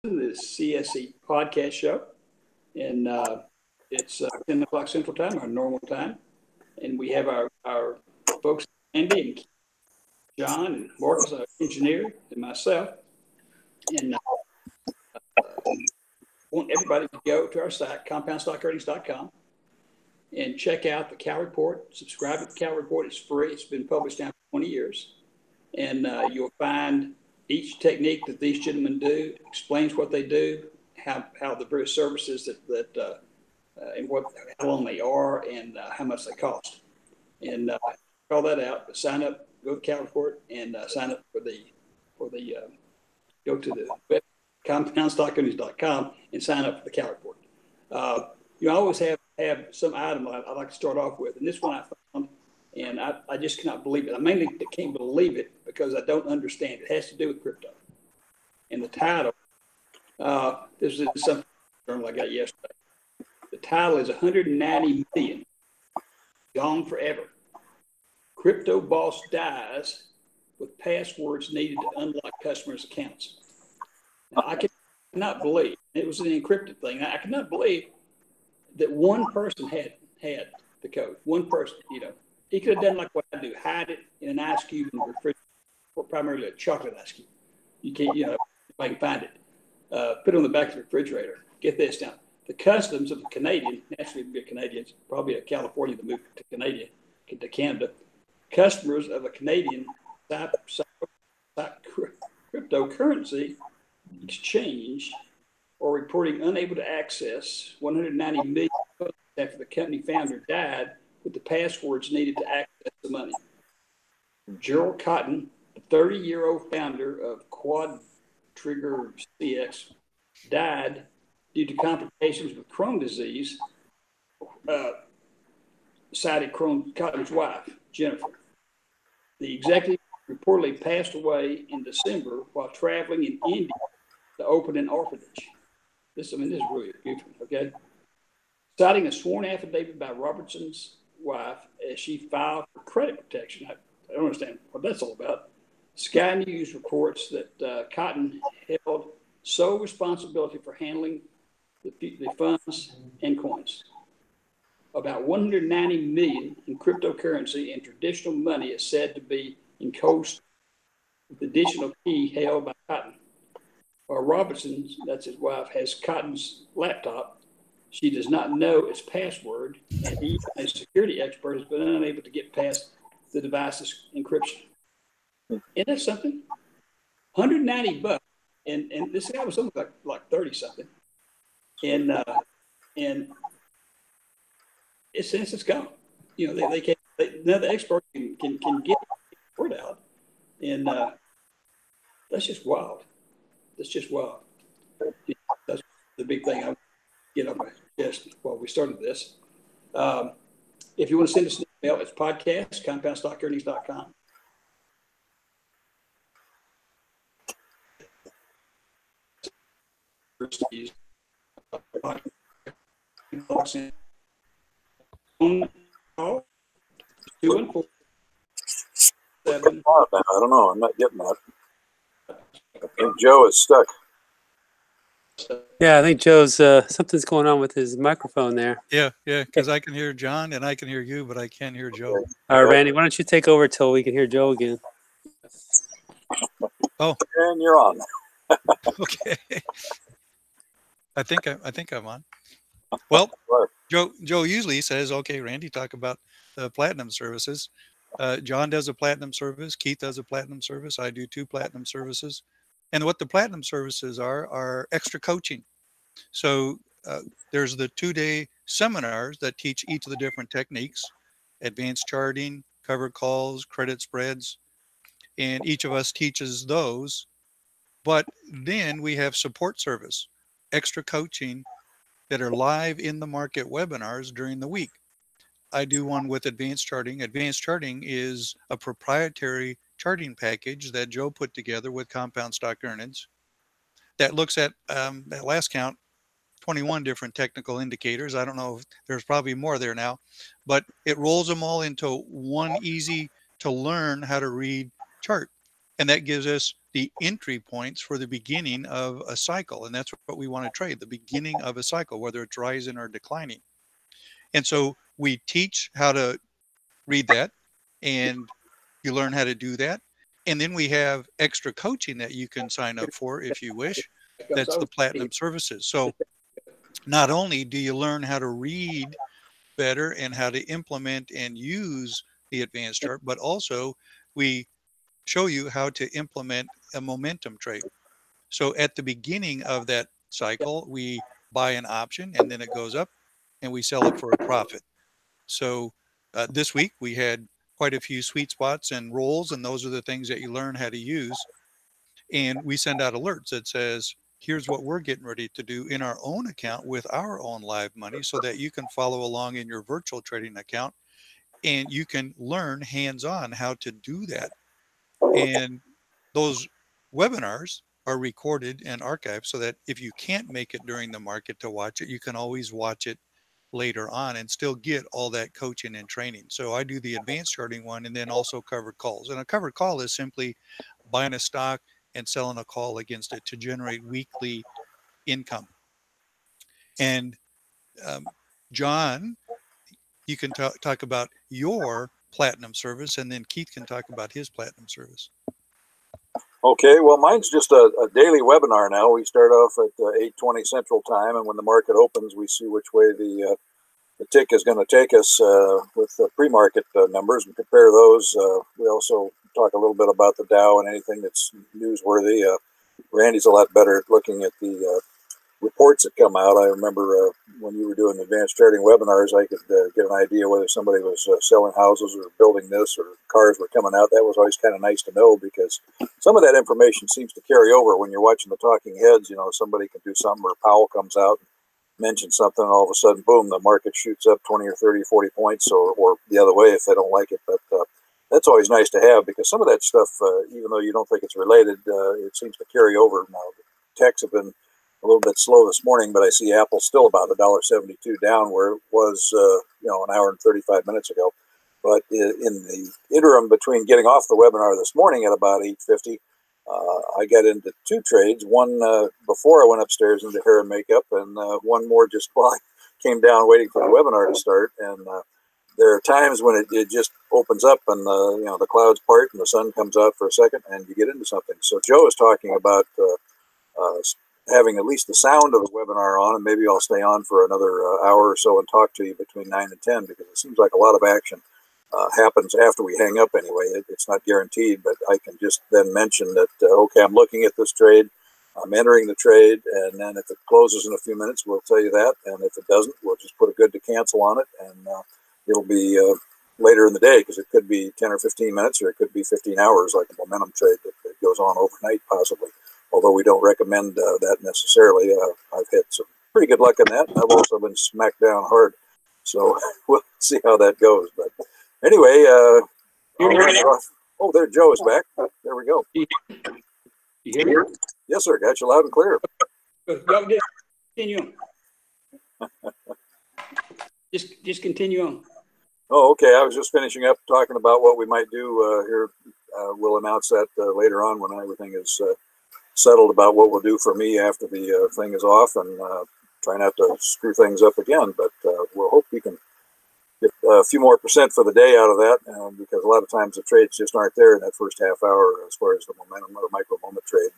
The CSE podcast show, and it's 10 o'clock Central Time, our normal time, and we have our folks, Andy and John and Marcus, our engineer, and myself, and want everybody to go to our site, compoundstockearnings.com, and check out the Cal Report. Subscribe to the Cal Report. It's free. It's been published now for 20 years, and you'll find each technique that these gentlemen do, explains what they do, how the various services that and how long they are, and how much they cost. And call that out. But sign up, go to Cal Report, and sign up for the go to the web compoundstockearnings.com and sign up for the Cal Report. You always have some item I'd like to start off with, and this one I found. And I just cannot believe it. I mainly can't believe it because I don't understand. It has to do with crypto. And the title, this is something I got yesterday. The title is 190 million, gone forever. Crypto boss dies with passwords needed to unlock customers' accounts. Now, I cannot believe, it was an encrypted thing. I cannot believe that one person had the code. One person, He could have done like what I do, hide it in an ice cube in the refrigerator, or primarily a chocolate ice cube. You can't, if I can find it, put it on the back of the refrigerator. Get this now. The customs of a Canadian, naturally be a Canadian, probably a Californian that moved to Canada. Customers of a Canadian cryptocurrency exchange or reporting unable to access 190 million after the company founder died with the passwords needed to access the money. Gerald Cotton, the 30-year-old founder of Quad Trigger CX, died due to complications with Crohn's disease, cited Cotton's wife, Jennifer. The executive reportedly passed away in December while traveling in India to open an orphanage. This is really beautiful, okay? Citing a sworn affidavit by Robertson's wife as she filed for credit protection. I don't understand what that's all about. Sky News reports that Cotton held sole responsibility for handling the funds and coins. About 190 million in cryptocurrency and traditional money is said to be enclosed with additional key held by Cotton. While Robertson, that's his wife, has Cotton's laptop, she does not know its password, and he, as a security expert, has been unable to get past the device's encryption. Isn't that something? $190, and this guy was something like 30-something, and it's gone. They can't. None of the experts can get the word out, and that's just wild. That's just wild. That's the big thing I get off my chest while we started this. If you want to send us an email, it's podcast, compoundstockearnings.com. I don't know. I'm not getting that. I think Joe is stuck. Yeah, I think Joe's something's going on with his microphone there. Yeah, because I can hear John and I can hear you, but I can't hear Joe. All right, Randy, why don't you take over till we can hear Joe again? Oh, and you're on. Okay. I think I'm on. Well, Joe usually says, "Okay, Randy, talk about the platinum services." John does a platinum service. Keith does a platinum service. I do 2 platinum services. And what the platinum services are extra coaching. So there's the 2-day seminars that teach each of the different techniques: advanced charting, covered calls, credit spreads, and each of us teaches those. But then we have support service, extra coaching that are live in the market webinars during the week. I do one with advanced charting. Advanced charting is a proprietary charting package that Joe put together with Compound Stock Earnings that looks at, at last count, 21 different technical indicators. I don't know if there's probably more there now, but it rolls them all into one easy to learn how to read chart. And that gives us the entry points for the beginning of a cycle. And that's what we want to trade, the beginning of a cycle, whether it's rising or declining. And so we teach how to read that, and you learn how to do that. And then we have extra coaching that you can sign up for if you wish. That's the Platinum Services. So not only do you learn how to read better and how to implement and use the advanced chart, but also we show you how to implement a momentum trade. So at the beginning of that cycle, we buy an option and then it goes up and we sell it for a profit. So this week we had quite a few sweet spots and rolls, and those are the things that you learn how to use. And we send out alerts that says, here's what we're getting ready to do in our own account with our own live money, so that you can follow along in your virtual trading account and you can learn hands-on how to do that. And those webinars are recorded and archived so that if you can't make it during the market to watch it, you can always watch it later on and still get all that coaching and training. So I do the advanced charting one, and then also covered calls. And a covered call is simply buying a stock and selling a call against it to generate weekly income. And John, you can talk about your platinum service, and then Keith can talk about his platinum service. Okay, well, mine's just a daily webinar now. We start off at 8:20 Central Time, and when the market opens, we see which way the tick is going to take us with the pre-market numbers and compare those. We also talk a little bit about the Dow and anything that's newsworthy. Randy's a lot better at looking at the reports that come out. I remember when you were doing advanced trading webinars, I could get an idea whether somebody was selling houses or building this, or cars were coming out. That was always kind of nice to know, because some of that information seems to carry over when you're watching the talking heads. You know, somebody can do something, or Powell comes out and mentions something, and all of a sudden, boom, the market shoots up 20 or 30, 40 points, or the other way if they don't like it. But that's always nice to have, because some of that stuff, even though you don't think it's related, it seems to carry over. Now, the techs have been a little bit slow this morning, but I see Apple still about $1.72 down where it was, an hour and 35 minutes ago. But in the interim between getting off the webinar this morning at about 8:50, I got into two trades. One before I went upstairs into hair and makeup, and one more just while I came down waiting for the webinar to start. And there are times when it just opens up, and the clouds part and the sun comes out for a second, and you get into something. So Joe is talking about having at least the sound of the webinar on, and maybe I'll stay on for another hour or so and talk to you between 9 and 10, because it seems like a lot of action happens after we hang up anyway. It's not guaranteed, but I can just then mention that, okay, I'm looking at this trade, I'm entering the trade, and then if it closes in a few minutes, we'll tell you that, and if it doesn't, we'll just put a good to cancel on it, and it'll be later in the day, because it could be 10 or 15 minutes, or it could be 15 hours, like a momentum trade that goes on overnight possibly. Although we don't recommend that necessarily. I've had some pretty good luck in that. I've also been smacked down hard. So we'll see how that goes. But anyway, there Joe is back. There we go. You hear me? Yes, sir. Got you loud and clear. Continue on. Just continue on. Oh, okay. I was just finishing up talking about what we might do here. We'll announce that later on when everything is settled about what we'll do for me after the thing is off, and try not to screw things up again. But we'll hope we can get a few more % for the day out of that, because a lot of times the trades just aren't there in that first half hour as far as the momentum or micro moment trade.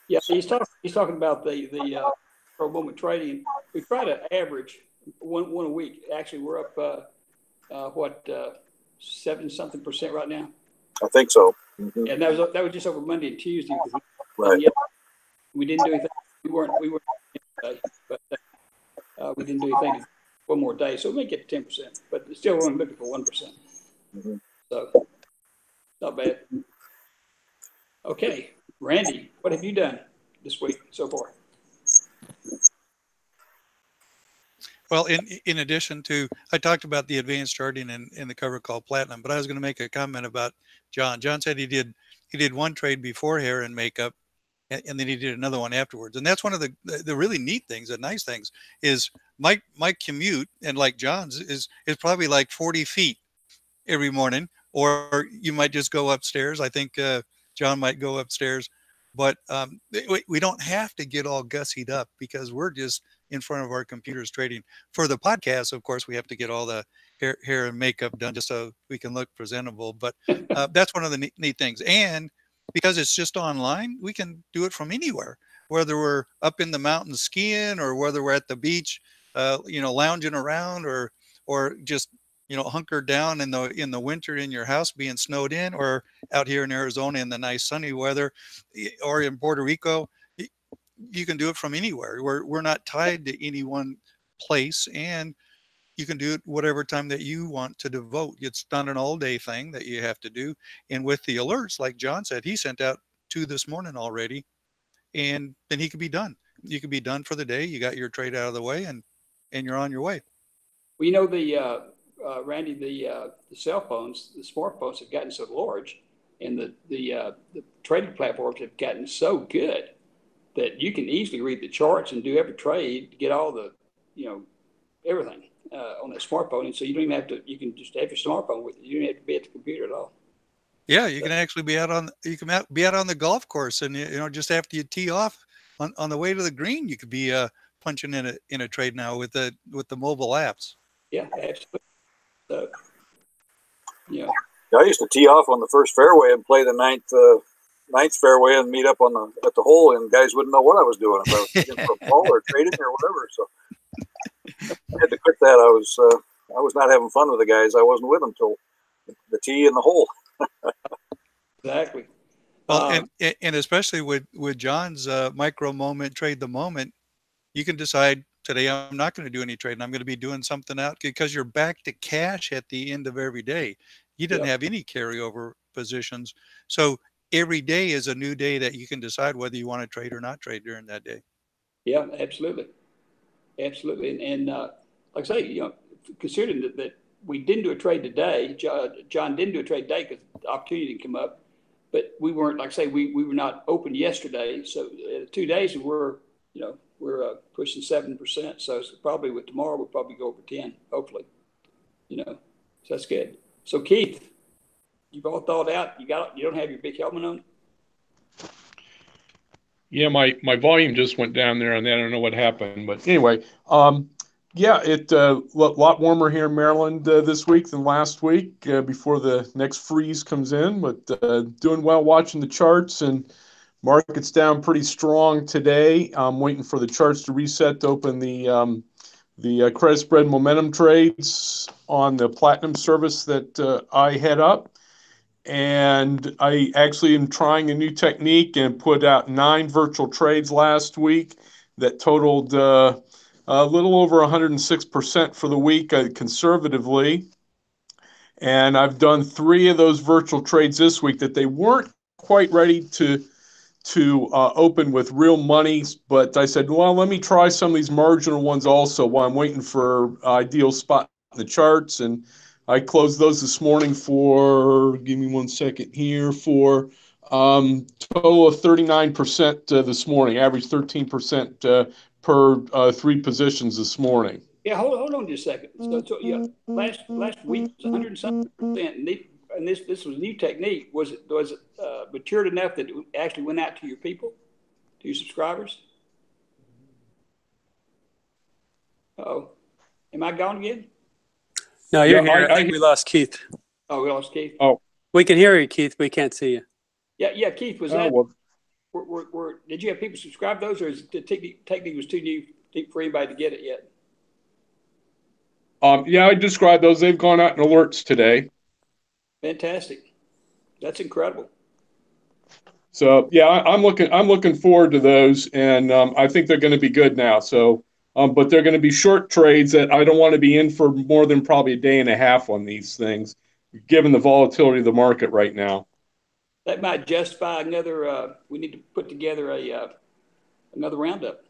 Yeah, he's talking about the micro moment trading. We try to average one a week. Actually, we're up 7-something% right now. I think so. Mm-hmm. And that was just over Monday and Tuesday. Right. Yeah, we didn't do anything. We weren't but we didn't do anything one more day, so we may get 10%, but it's still only looking for 1%. Mm-hmm. So not bad. Okay, Randy, what have you done this week so far? Well, in addition to, I talked about the advanced charting in the cover called Platinum, but I was going to make a comment about John. John said he did one trade before hair and makeup, and then he did another one afterwards. And that's one of the really neat things, the nice things, is my commute, and like John's, is probably like 40 feet every morning, or you might just go upstairs. I think John might go upstairs, but we don't have to get all gussied up because we're just in front of our computers trading. For the podcast, of course, we have to get all the hair and makeup done just so we can look presentable. But that's one of the neat things. And because it's just online, we can do it from anywhere, whether we're up in the mountains skiing or whether we're at the beach, lounging around, or just, hunkered down in the winter in your house being snowed in, or out here in Arizona in the nice sunny weather, or in Puerto Rico. You can do it from anywhere. We're not tied to any one place, and you can do it whatever time that you want to devote. It's not an all-day thing that you have to do. And with the alerts, like John said, he sent out 2 this morning already, and then he could be done. You could be done for the day. You got your trade out of the way, and you're on your way. Well, Randy, the cell phones, the smartphones have gotten so large, and the trading platforms have gotten so good that you can easily read the charts and do every trade to get all the, everything on that smartphone. And so you don't even have to, you can just have your smartphone with you. You don't have to be at the computer at all. Yeah, you can actually be out on the golf course, and just after you tee off on the way to the green, you could be punching in a trade now with the mobile apps. Yeah, absolutely. So, I used to tee off on the first fairway and play the ninth fairway and meet up at the hole, and guys wouldn't know what I was doing, if I was looking for a ball or trading or whatever. So I had to quit that. I was not having fun with the guys. I wasn't with them till the tee and the hole. Exactly. Well, and especially with John's micro moment, trade the moment, you can decide today I'm not going to do any trading. I'm going to be doing something out, because you're back to cash at the end of every day. He doesn't have any carryover positions. So every day is a new day that you can decide whether you want to trade or not trade during that day. Yeah, absolutely. Absolutely. And like I say, considering that we didn't do a trade today, John didn't do a trade today because the opportunity didn't come up, but we weren't, like I say, we were not open yesterday. So 2 days we're pushing 7%. So it's probably with tomorrow, we'll probably go over 10, hopefully, so that's good. So Keith, you've all thought out, you don't have your big helmet on? Yeah, my volume just went down there, and I don't know what happened. But anyway, it's a lot warmer here in Maryland this week than last week before the next freeze comes in. But doing well watching the charts, and market's down pretty strong today. I'm waiting for the charts to reset to open the credit spread momentum trades on the Platinum service that I head up. And I actually am trying a new technique and put out 9 virtual trades last week that totaled a little over 106% for the week conservatively. And I've done 3 of those virtual trades this week that they weren't quite ready to open with real money, but I said, well, let me try some of these marginal ones also while I'm waiting for ideal spot in the charts. And I closed those this morning for, give me 1 second here, for total of 39% this morning, average 13% per 3 positions this morning. Yeah, hold on just a second. So last week was 100 and something %, and this was a new technique. Was it matured enough that it actually went out to your people, to your subscribers? Oh, am I gone again? No, you're here. I think we lost Keith. Oh, we lost Keith. Oh, we can hear you, Keith. We can't see you. Yeah. Keith, was that? Well, did you have people subscribe those, or is the technique was too new for anybody to get it yet? Yeah, I described those. They've gone out in alerts today. Fantastic. That's incredible. So yeah, I'm looking forward to those, and I think they're going to be good now. So, but they're going to be short trades that I don't want to be in for more than probably a day and a half on these things, given the volatility of the market right now. That might justify another. We need to put together another roundup.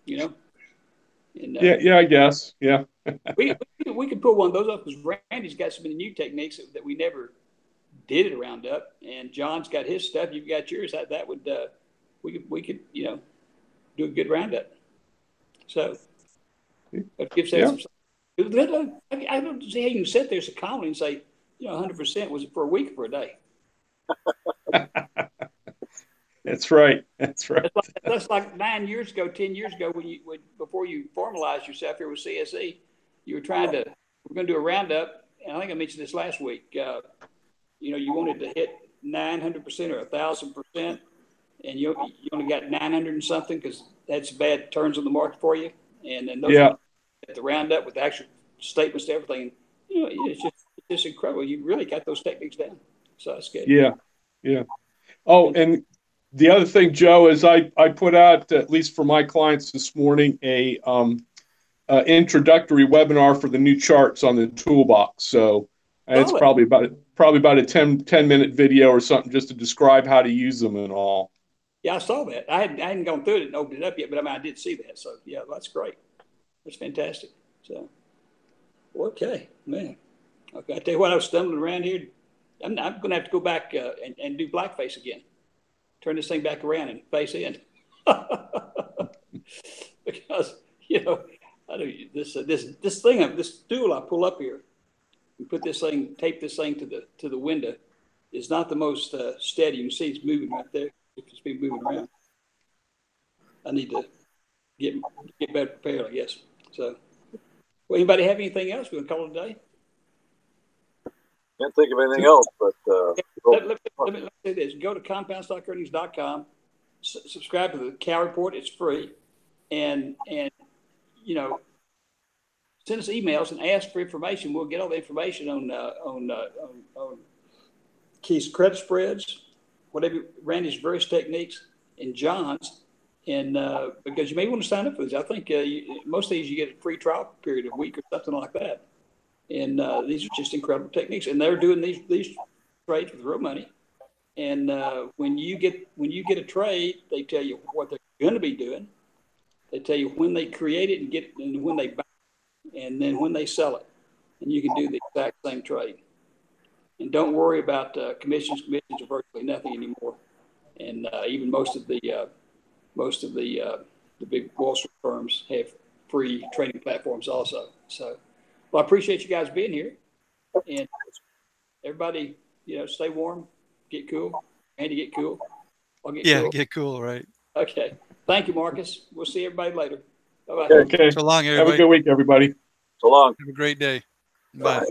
And, yeah, I guess. Yeah. we could pull one of those up because Randy's got so many new techniques that we never did it around up, and John's got his stuff. You've got yours. That would we could do a good roundup. So that gives that some. I don't see how you can sit there as a colony and say 100% was it for a week or for a day. That's right. That's right. That's like 9 years ago, 10 years ago, before you formalized yourself here with CSE, you were trying to, we're going to do a roundup. And I think I mentioned this last week. You wanted to hit 900% or 1,000%, and you only got 900 and something because that's bad turns on the market for you. And then those at the roundup with actual statements to everything. It's just incredible. You really got those techniques down. So that's good. Yeah. Yeah. Oh, and the other thing, Joe, is I put out, at least for my clients this morning, a introductory webinar for the new charts on the toolbox. So it's probably about a 10-minute video or something just to describe how to use them and all. Yeah, I saw that. I hadn't gone through it and opened it up yet, but I mean, I did see that. So yeah, that's great. That's fantastic. So, okay, man. Okay, I tell you what, I was stumbling around here. I'm going to have to go back and do blackface again. Turn this thing back around and face in. Because, I do this thing, this stool I pull up here and put this thing, tape this thing to the window is not the most steady. You can see it's moving right there. It's been moving around. I need to get better prepared, I guess. So, well, anybody have anything else we can call it a day? Can't think of anything else, but let me say this: go to compoundstockearnings.com, subscribe to the Cal Report. It's free, and send us emails and ask for information. We'll get all the information on Keith's credit spreads, whatever Randy's various techniques, and John's. And because you may want to sign up for these, I think most of these you get a free trial period, a week or something like that. And these are just incredible techniques, and they're doing these trades with real money. And when you get a trade, they tell you what they're going to be doing. They tell you when they create it and when they buy it, and then when they sell it, and you can do the exact same trade. And don't worry about commissions. Commissions are virtually nothing anymore. And even most of the big Wall Street firms have free trading platforms also. So, well, I appreciate you guys being here, and everybody, stay warm, get cool. Andy, get cool. I'll get cool. Get cool, right? Okay. Thank you, Marcus. We'll see everybody later. Bye-bye. Okay. So long, everybody. Have a good week, everybody. so long. Have a great day. Bye.